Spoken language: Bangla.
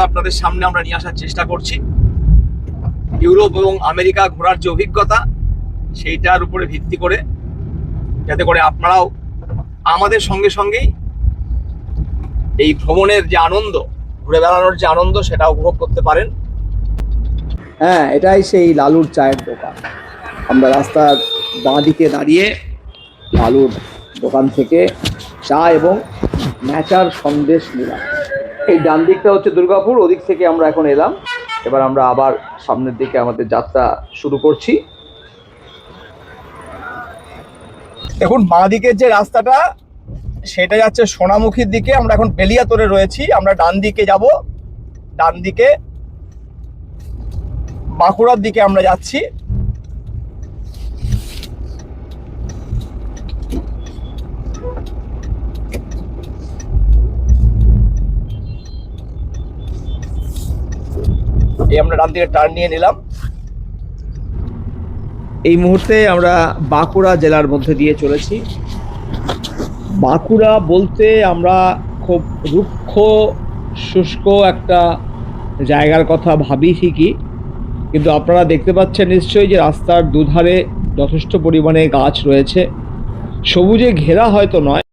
আপনাদের সামনে আমরা নিয়ে আসার চেষ্টা করছি। ইউরোপ এবং আমেরিকা ঘোরার যে অভিজ্ঞতা সেইটার উপরে ভিত্তি করে, যাতে করে আপনারাও আমাদের সঙ্গে সঙ্গেই এই ভ্রমণের যে আনন্দ, ঘুরে বেড়ানোর যে আনন্দ, সেটা উপভোগ করতে পারেন। হ্যাঁ, এটাই সেই লালুর চায়ের দোকান। আমরা রাস্তার বাঁ দিকে দাঁড়িয়ে লালুর দোকান থেকে চা এবং ন্যাচার সন্দেশ নিলাম। এই ডান দিকটা হচ্ছে দুর্গাপুর, ওদিক থেকে আমরা এখন এলাম। এবার আমরা আবার সামনের দিকে আমাদের যাত্রা শুরু করছি। দেখুন, বাঁ দিকের যে রাস্তাটা সেটা যাচ্ছে সোনামুখীর দিকে। আমরা এখন বেলিয়াতোড়ে রয়েছি। আমরা ডান দিকে যাব, ডান দিকে বাঁকুড়ার দিকে আমরা যাচ্ছি। এই আমরা ডান দিকে টার্ন নিয়ে নিলাম। এই মুহূর্তে আমরা বাঁকুড়া জেলার মধ্যে দিয়ে চলেছি। বাঁকুড়া বলতে আমরা খুব রুক্ষ শুষ্ক একটা জায়গার কথা ভাবি ঠিকই, কিন্তু আপনারা দেখতে পাচ্ছেন নিশ্চয়ই যে রাস্তার দুধারে যথেষ্ট পরিমাণে গাছ রয়েছে। সবুজে ঘেরা হয়তো নয়,